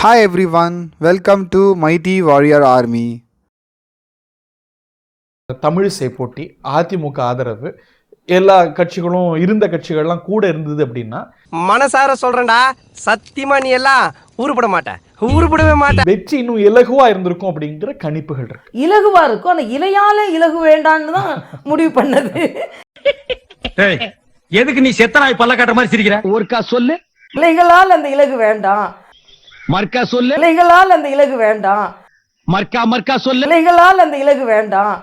Hi everyone, welcome to Mighty Warrior Army. Tamilisai போட்டி, அதிமுக ஆதரவு, எல்லா கட்சிகளும் இருந்த கட்சிகள்லாம் கூட இருந்தது அப்படின்னா மனசார சொல்றேன்டா, சத்தியமா நீ எல்லாம் உருப்பட உருப்படவே மாட்ட. வெற்றி இன்னும் இலகுவா இருந்திருக்கும் அப்படிங்கிற கணிப்புகள் இருக்கு. இலகுவா இருக்கும், அந்த இலையால இலகு வேண்டான்னு தான் முடிவு பண்ணது. எதுக்கு நீ செத்தனாய் பல்ல காட்டுற மாதிரி சிரிக்கிற? ஒருக்கா சொல்லு. இலைகளால் அந்த இலகு வேண்டாம். மர்க்கா சொல்லு. இலைகளால் அந்த இலகு வேண்டாம். மர்க்கா சொல்லு. இலைகளால் அந்த இலகு வேண்டாம்.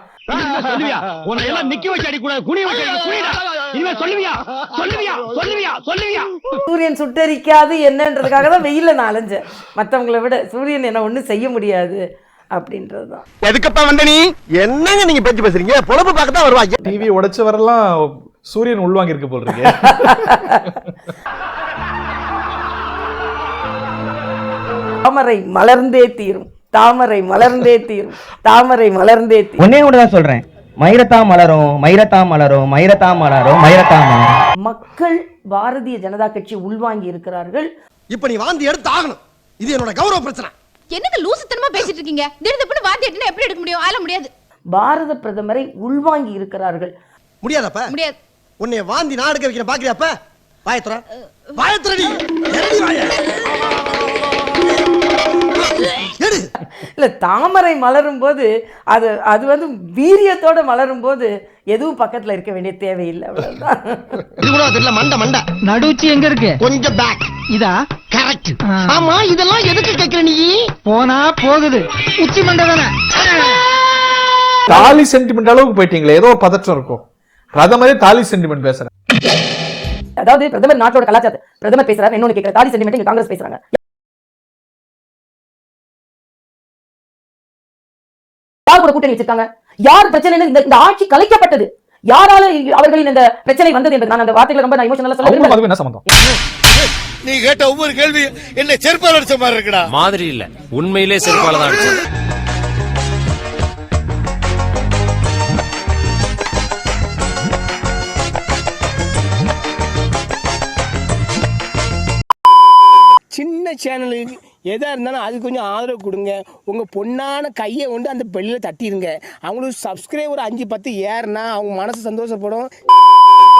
சொல்லுவியா? உன்னை எல்லாம் நிக்க வச்சு அடிக்கூடாது, குனிய வச்சு அடி, குனிடா. இனிமே சொல்லுவியா? சூரியன் சுட்டரிக்காது என்னன்றதுக்காக தான் வெயில நான் அலைஞ்சேன். மற்றவங்களை விட சூரியன் என்ன ஒன்றும் செய்ய முடியாது அப்படின்றதுதான். எதுக்கப்பா வந்த நீ? என்னங்க நீங்க பேச்சு பேசுறீங்க? பொழப்பு பார்க்க தான் வருவாங்க. டிவி உடைச்சவரெல்லாம் சூரியன் உள்வாங்கி இருக்க போல் இருக்கு. தாமரை மலர்ந்தே தீரும், தாமரை மலர்ந்தே தீரும், தாமரை மலர்ந்தே தீரும். ஒன்னே ஒண்ணுதான் சொல்றேன், மயிரத்தா மலரும், மயிரத்தா மலரும், மயிரத்தா மலரும், மயிரத்தா மலரும். மக்கள் பாரதிய ஜனதா கட்சி உள்வாங்கி இருக்கிறார்கள். இப்ப நீ வாந்தி எடுத்து ஆகணும். இது என்னோட கௌரவ பிரச்சனை. என்னங்க லூசுத்தனமா பேசிட்டு இருக்கீங்க? திடீர்னு வாந்தி எடுத்தா எப்படி எடுக்க முடியும்? அதெல்லாம் முடியாது. பாரத பிரதமரை உள்வாங்கி இருக்கிறார்கள். முடியாதப்ப? முடியாது. உன்னை வாந்தி நான் எடுக்க வைக்கிறேன், பாக்குறியாப்ப? வாயத்துற வாயத்துறடி எரடி வாய. இல்ல, தாமரை மலரும் போது அது வந்து வீரியத்தோட மலரும் போது எதுவும் பக்கத்துல இருக்க வேண்டிய தேவையில்லை, அவ்வளவுதான். இது கூட தெரியல. மண்ட நடுச்சி எங்க இருக்கு? கொஞ்சம் பேக். இதா கரெக்ட். ஆமா, இதெல்லாம் எதுக்கு கேக்குற நீ? போனா போகுது, உச்சி மண்டை தானே. தாலி சென்டிமெண்ட் அளவுக்கு போயிட்டீங்களே, ஏதோ பதற்றம் இருக்கும். பிரதமரே தாலி சென்டிமெண்ட் பேசுறேன். அதாவது பிரதமர் நாட்டோட கலாச்சாரத்தை பிரதமர் பேசுறாரு, இன்னொன்னு கேட்கிற தாலி சென்டிமெண்ட் இங்க காங்கிரஸ் பேசுறாங்க. யார் கூட கூட்டணி வச்சிருக்காங்க? யார் பிரச்சனை? இந்த ஆட்சி கலைக்கப்பட்டது யாரால? அவர்களின் இந்த பிரச்சனை வந்தது என்பது நான் அந்த வார்த்தைகளை ரொம்ப எமோஷனலா சொல்ல. அதுக்கு என்ன சம்பந்தம்? நீ கேட்ட ஒவ்வொரு கேள்வி என்ன செருப்பால அடிச்ச மாதிரி இருக்குடா. மாதிரி இல்ல, உண்மையிலே செருப்பால தான் அடிச்சது. சின்ன சேனலுக்கு எதாக இருந்தாலும் அது கொஞ்சம் ஆதரவு கொடுங்க. உங்கள் பொண்ணான கையை கொண்டு அந்த பெல்லில் தட்டிடுங்க. அவங்களுக்கு சப்ஸ்கிரைபர் 5-10 ஏறுனா அவங்க மனசு சந்தோஷப்படும்.